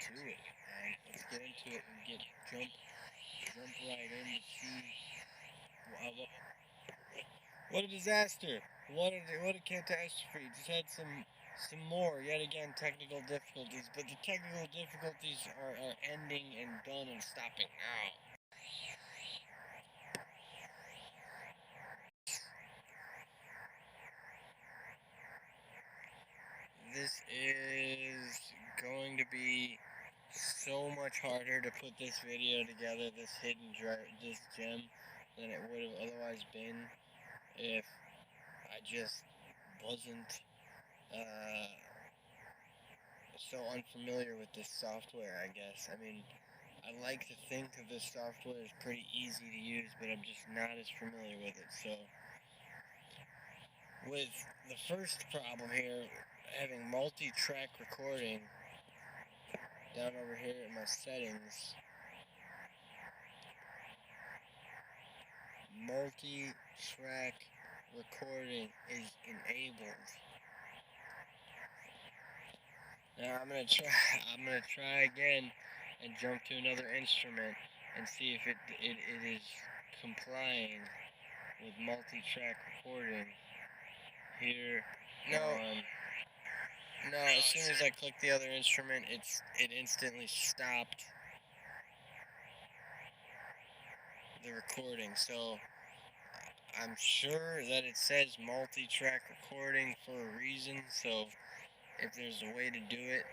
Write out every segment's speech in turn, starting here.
into it. Let's get into it and jump right in to see what a disaster. What a catastrophe. Just had some more, yet again, technical difficulties. But the technical difficulties are ending and done and stopping now. This is going to be so much harder to put this video together, this this gem, than it would have otherwise been if I just wasn't so unfamiliar with this software, I guess. I mean, I like to think that this software is pretty easy to use, but I'm just not as familiar with it. So, with the first problem here, having multi-track recording, down over here in my settings, multi-track recording is enabled. Now I'm gonna try again and jump to another instrument and see if it is complying with multi-track recording here. No, as soon as I click the other instrument, it instantly stopped the recording. So I'm sure that it says multi-track recording for a reason. So if there's a way to do it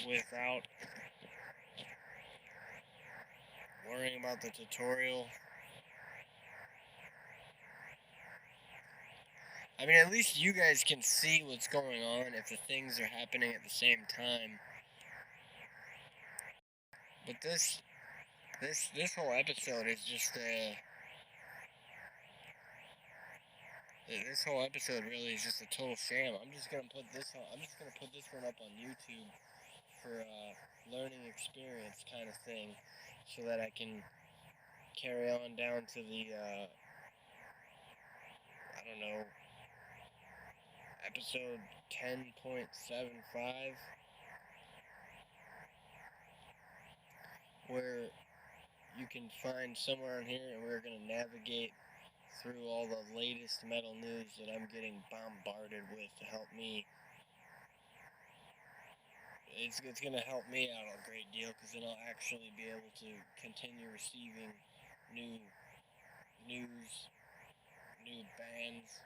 without worrying about the tutorial, I mean, at least you guys can see what's going on if the things are happening at the same time. But this whole episode is just this whole episode really is just a total sham. I'm just gonna put this one up on YouTube for a learning experience kind of thing, so that I can carry on down to the I don't know, episode 10.75, where you can find somewhere on here, and we're going to navigate through all the latest metal news that I'm getting bombarded with to help me. It's going to help me out a great deal, because then I'll actually be able to continue receiving new news, new bands.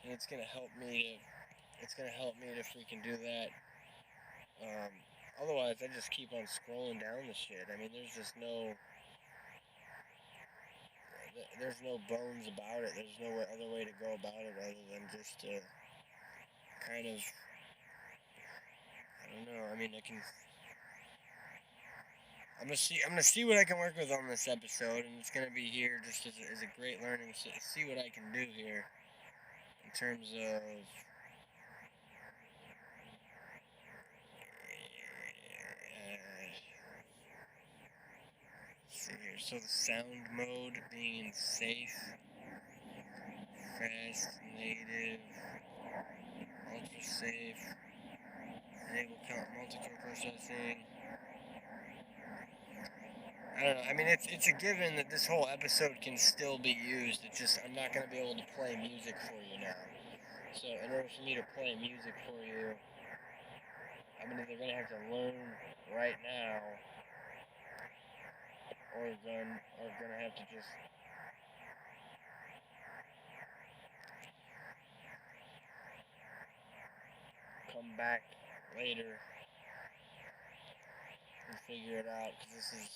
And it's gonna help me to freaking do that. Otherwise, I just keep on scrolling down the shit. I mean, there's no bones about it. There's no other way to go about it other than just to kind of, I don't know. I mean, I'm gonna see what I can work with on this episode, and it's gonna be here just as a great learning. See what I can do here in terms of let's see here. So the sound mode being safe, fast, native, ultra safe, enable multi-core processing. I don't know. I mean, it's a given that this whole episode can still be used. It's just I'm not going to be able to play music for you now. So in order for me to play music for you, I'm either going to have to learn right now, or going to have to just come back later and figure it out, because this is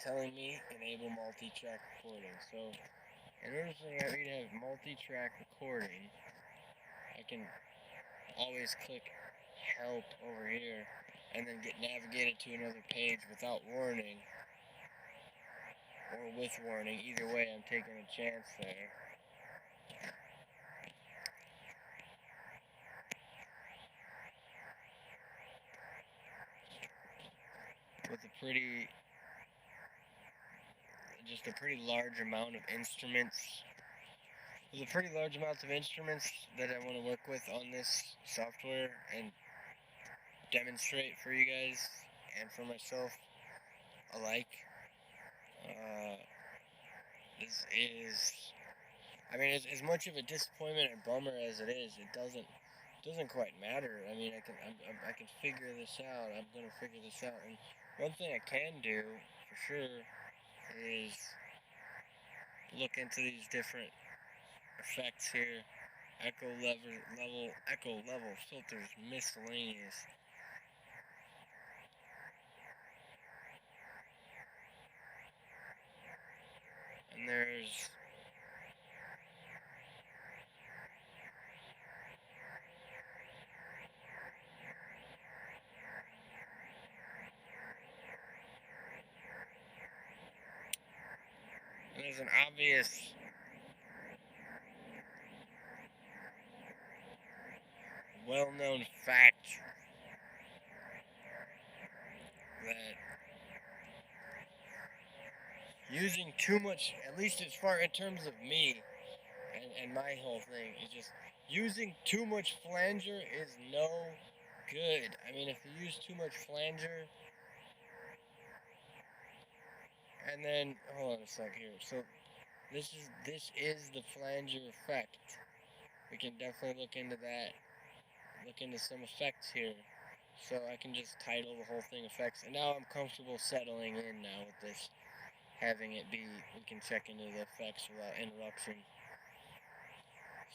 telling me enable multi-track recording. So in order for me to have multi-track recording, I can always click help over here and then get navigated to another page without warning, or with warning. Either way, I'm taking a chance there. With a pretty, just a pretty large amount of instruments. There's a pretty large amount of instruments that I want to work with on this software and demonstrate for you guys and for myself alike. This is, I mean, as much of a disappointment and bummer as it is, it doesn't quite matter. I mean, I can figure this out. I'm gonna figure this out. And one thing I can do for sure is look into these different effects here. Echo level filters, miscellaneous. And there's an obvious well-known fact that using too much, at least as far in terms of me and my whole thing, is just using too much flanger is no good. I mean, if you use too much flanger, and then hold on a sec here. So this is the flanger effect. We can definitely look into that. Look into some effects here. So I can just title the whole thing effects. And now I'm comfortable settling in now with this. Having it be, we can check into the effects without interruption.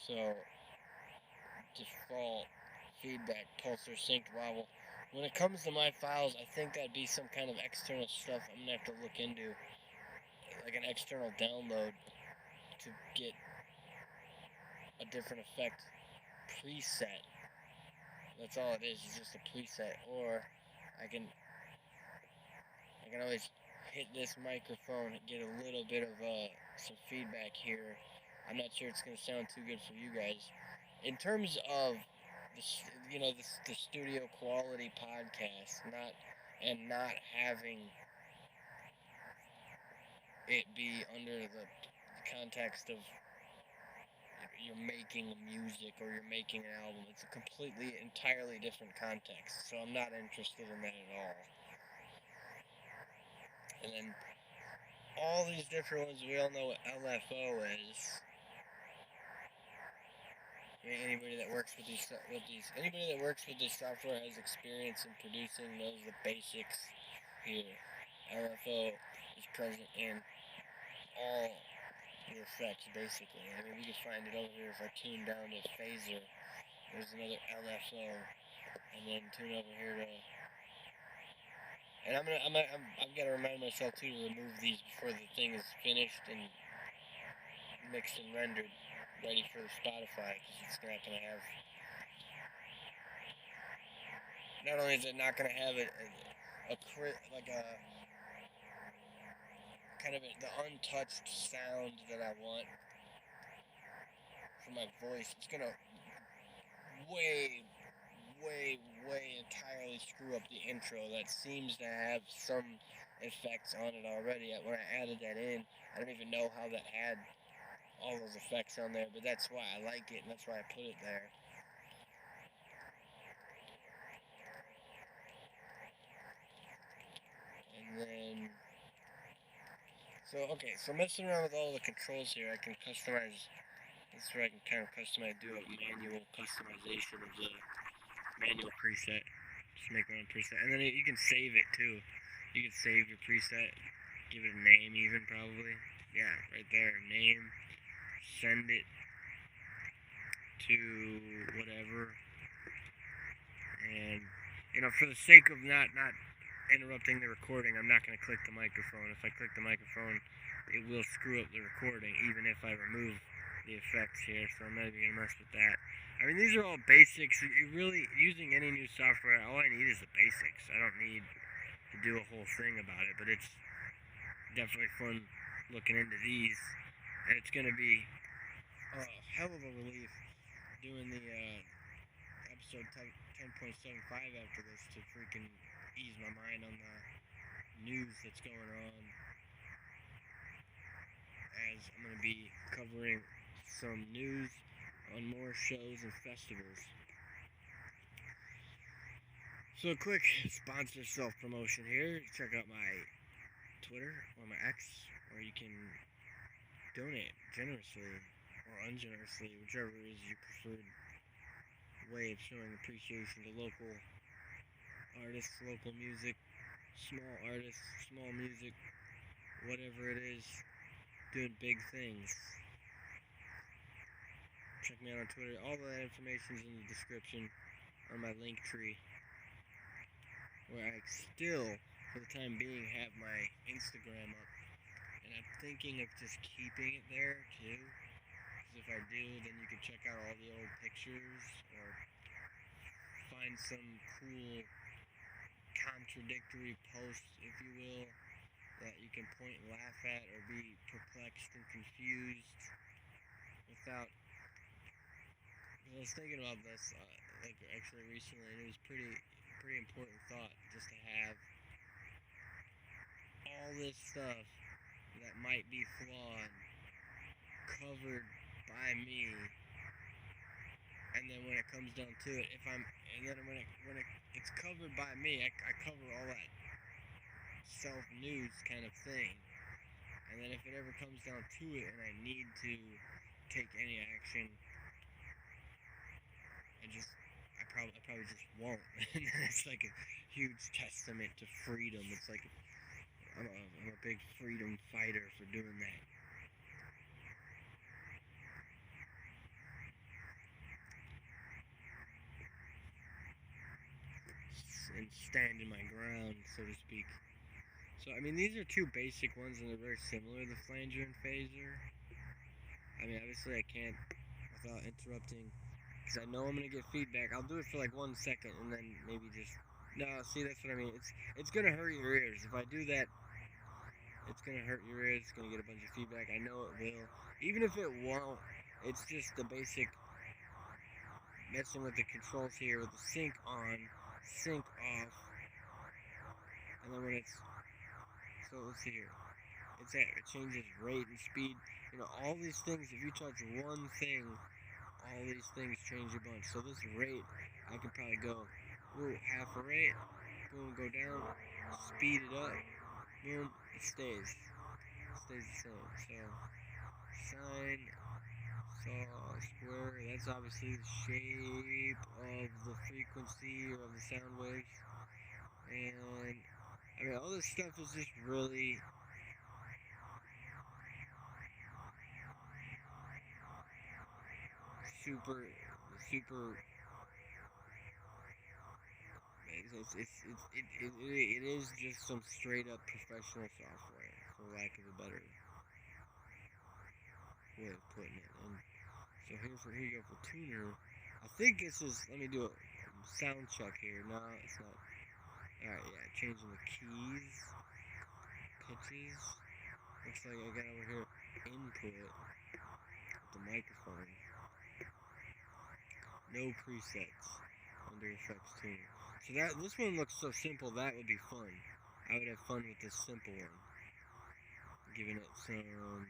So, default, feedback, pulsar, synced, wobble. When it comes to my files, I think that'd be some kind of external stuff I'm going to have to look into. Like an external download to get a different effect preset. That's all it is just a preset. Or I can always hit this microphone and get a little bit of some feedback here. I'm not sure it's going to sound too good for you guys. In terms of the studio quality podcast, not having it be under the context of you're making music or you're making an album. It's a entirely different context. So I'm not interested in that at all. And then all these different ones, we all know what LFO is. Anybody that works with this software has experience in producing knows the basics here. LFO is present in all the effects, basically. I mean, we can find it over here if I tune down to phaser. There's another LFO, and then tune over here to. And I'm gonna remind myself too to remove these before the thing is finished and mixed and rendered, ready for Spotify, because it's not gonna have. Not only is it not gonna have the untouched sound that I want for my voice, it's gonna way entirely screw up the intro that seems to have some effects on it already. When I added that in, I don't even know how that had all those effects on there, but that's why I like it and that's why I put it there. And then so messing around with all the controls here, I can customize. This is where I can kind of do a manual customization of the manual preset. Just make my own preset. And then you can save it too. You can save your preset. Give it a name even probably. Yeah, right there. Name. Send it to whatever. And, for the sake of not interrupting the recording, I'm not going to click the microphone. If I click the microphone, it will screw up the recording, even if I remove the effects here, so I'm not even going to mess with that. I mean, these are all basics. You really, using any new software, all I need is the basics. I don't need to do a whole thing about it, but it's definitely fun looking into these, and it's going to be a hell of a relief doing the episode 10.75 after this to freaking ease my mind on the news that's going on as I'm going to be covering some news on more shows and festivals. So a quick sponsor self-promotion here. Check out my Twitter or my X, or you can donate generously or ungenerously, whichever is your preferred way of showing appreciation to local artists, local music, small artists, small music, whatever it is, doing big things. Check me out on Twitter. All that information is in the description on my Linktree, where I still, for the time being, have my Instagram up. And I'm thinking of just keeping it there, too. Because if I do, then you can check out all the old pictures, or find some cool contradictory posts, if you will, that you can point and laugh at, or be perplexed and confused without. I was thinking about this, actually recently, and it was pretty important thought, just to have all this stuff that might be flawed covered by me, and then when it comes down to it, when it's covered by me, I cover all that self-news kind of thing, and then if it ever comes down to it and I need to take any action, I probably just won't. And it's like a huge testament to freedom. It's like I'm a big freedom fighter for doing that. And standing my ground, so to speak. So, I mean, these are two basic ones, and they're very similar, the flanger and phaser. I mean, obviously I can't, without interrupting, because I know I'm going to get feedback. I'll do it for like 1 second, and then maybe just, no, see, that's what I mean. It's going to hurt your ears. If I do that, it's going to hurt your ears. It's going to get a bunch of feedback. I know it will. Even if it won't, it's just the basic messing with the controls here with the sync on, sync off, and then when it's, so let's see here, it changes rate and speed, you know, all these things. If you touch one thing, all these things change a bunch. So this rate, I can probably go, ooh, half a rate, boom, go down, speed it up, boom, it stays the same. So sine, saw, square, that's obviously the shape of the frequency or of the sound waves. And I mean, all this stuff is just really super it is just some straight up professional software, for lack of a better way of putting it. And so here you go for tuner. I think this is, let me do a sound check here. No, it's not. Alright, yeah, changing the keys, pitches. Looks like I got over here input with the microphone. No presets under effects tuner. So this one looks so simple, that would be fun. I would have fun with this simple one. Giving it some,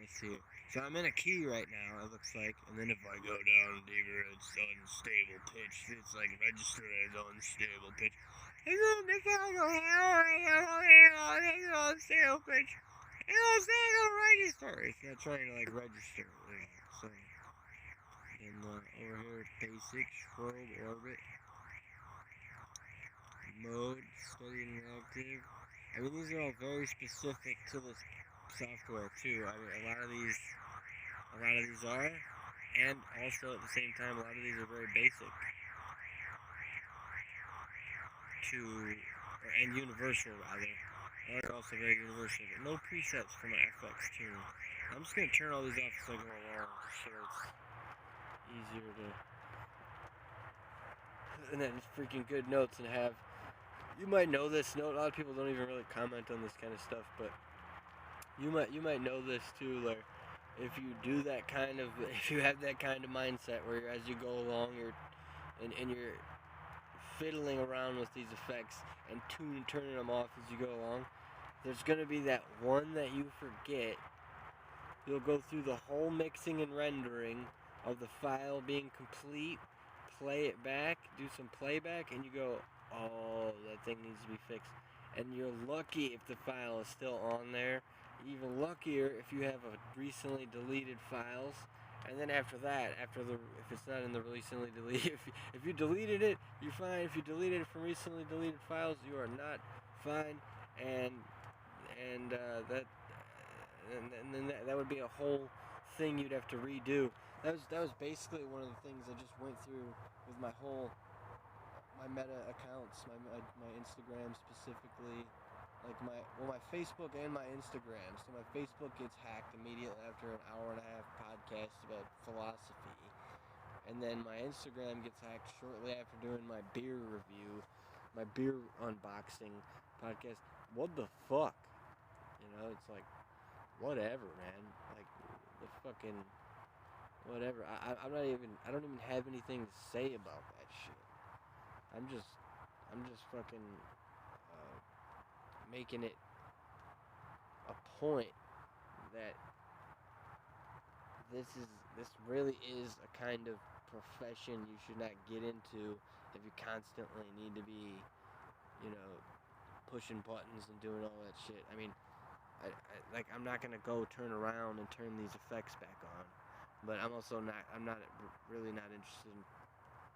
let's see. So I'm in a key right now, it looks like, and then if I go down deeper, it's unstable pitch. It's like registered as unstable pitch. And then if I go higher, it's unstable pitch. It'll say it'll register. It's not trying to like register. So, and over here, basic, strobe, orbit, mode, steady and active. I mean, these are all very specific to this software too. I mean, a lot of these are, and also at the same time, a lot of these are very basic and universal rather. They're also very universal, but no presets for my FX tuner. I'm just gonna turn all these off as I go along, just so it's easier to, and then freaking good notes and have. You might know this note. A lot of people don't even really comment on this kind of stuff, but you might know this too. Like, if you do that kind of, if you have that kind of mindset where as you go along, you're fiddling around with these effects and turning them off as you go along, there's going to be that one that you forget. You'll go through the whole mixing and rendering of the file being complete, play it back, do some playback, and you go, oh, that thing needs to be fixed. And you're lucky if the file is still on there. Even luckier if you have a recently deleted files. And then after that, if it's not in the recently deleted, if you deleted it, you're fine. If you deleted it from recently deleted files, you are not fine. And that and then that would be a whole thing you'd have to redo. That was basically one of the things I just went through with my meta accounts, my Instagram specifically, like my Facebook and my Instagram. So my Facebook gets hacked immediately after an hour and a half podcast about philosophy, and then my Instagram gets hacked shortly after doing my beer review, my beer unboxing podcast. What the fuck? You know, it's like, whatever, man. Like, the fucking whatever. I don't even have anything to say about that shit. I'm just fucking making it a point that this really is a kind of profession you should not get into if you constantly need to be, you know, pushing buttons and doing all that shit. I mean, I'm not gonna go turn around and turn these effects back on, but I'm really not interested in,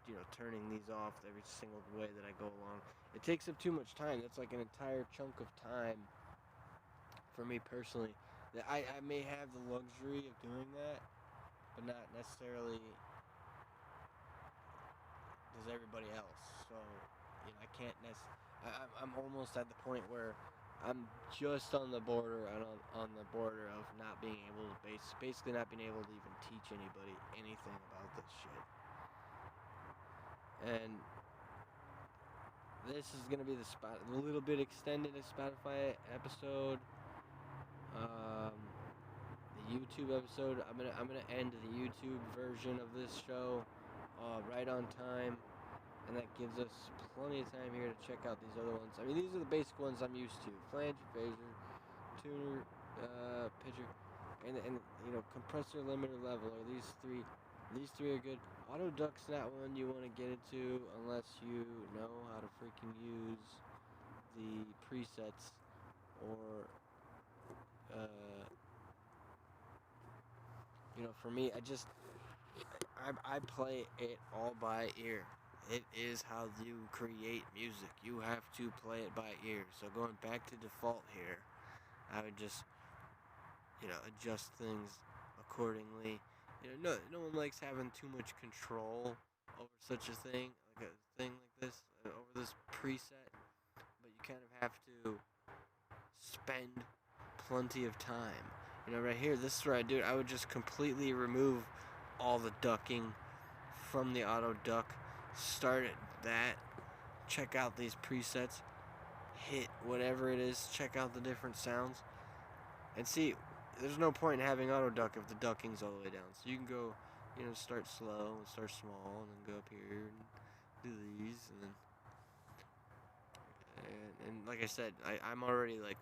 you know, turning these off every single way that I go along. It takes up too much time. That's like an entire chunk of time for me personally. That I may have the luxury of doing that, but not necessarily does everybody else. So, you know, I can't I'm almost at the point where I'm just on the border on the border of not being able to basically not being able to even teach anybody anything about this shit. And this is gonna be a little bit extended Spotify episode. The YouTube episode. I'm gonna end the YouTube version of this show right on time, and that gives us plenty of time here to check out these other ones. I mean, these are the basic ones I'm used to: flanger, phaser, tuner, pitcher, and you know, compressor, limiter, leveler. These three are good. Auto duck's not one you want to get into unless you know how to freaking use the presets, or you know, for me, I play it all by ear. It is how you create music. You have to play it by ear. So going back to default here, I would just, you know, adjust things accordingly. You know, no one likes having too much control over such a thing, like a thing like this, over this preset. But you kind of have to spend plenty of time. You know, right here, this is where I do it. I would just completely remove all the ducking from the auto duck, start at that, check out these presets, hit whatever it is, check out the different sounds, and see, there's no point in having auto duck if the ducking's all the way down. So you can go, you know, start slow and start small, and then go up here and do these, and like I said, I'm already like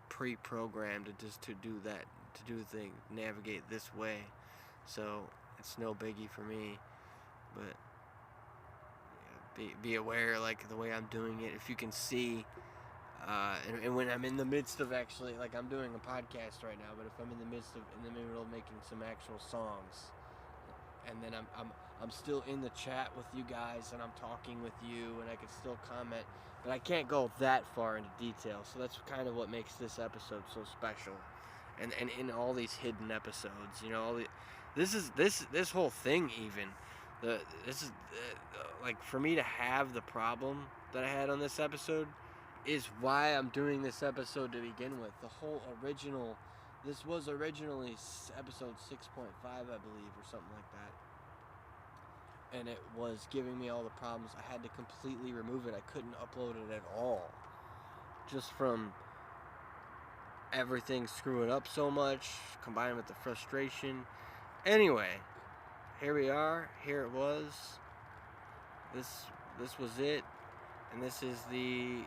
pre-programmed to do that, to do the thing, navigate this way, so it's no biggie for me. But yeah, be aware, like the way I'm doing it. If you can see, and when I'm in the midst of actually, like I'm doing a podcast right now, but if I'm in the middle of making some actual songs, and then I'm still in the chat with you guys, and I'm talking with you, and I can still comment, but I can't go that far into detail. So that's kind of what makes this episode so special, and in all these hidden episodes, you know, this whole thing even. Like, for me to have the problem that I had on this episode is why I'm doing this episode to begin with. This was originally episode 6.5, I believe, or something like that. And it was giving me all the problems. I had to completely remove it. I couldn't upload it at all. Just from everything screwing up so much, combined with the frustration. Anyway, here we are. Here it was. This was it. And this is the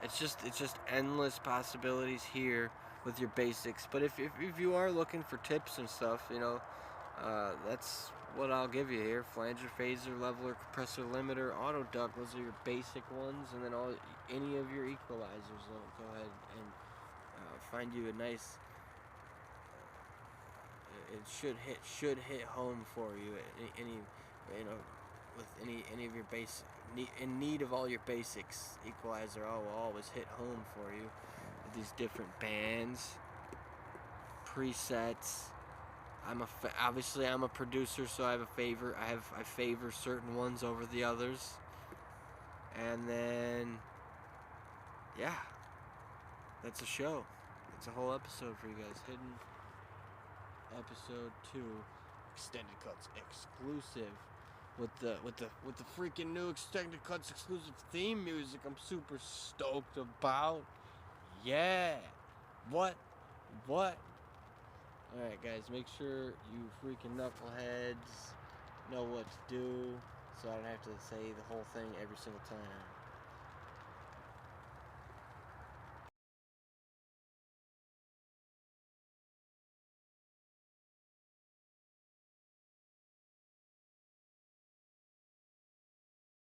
it's just endless possibilities here with your basics. But if you are looking for tips and stuff, you know, that's what I'll give you here. Flanger, phaser, leveler, compressor, limiter, auto duct. Those are your basic ones, and then any of your equalizers. I'll go ahead and find you a nice. It should hit home for you. Any you know, with any of your in need of all your basics, equalizer will always hit home for you. With these different bands, presets. Obviously I'm a producer, so I have a favor. I favor certain ones over the others. And then, yeah, that's a show. It's a whole episode for you guys. Hidden episode 2, extended cuts exclusive. With the freaking new extended cuts exclusive theme music, I'm super stoked about. Yeah. What? Alright guys, make sure you freaking knuckleheads know what to do, so I don't have to say the whole thing every single time.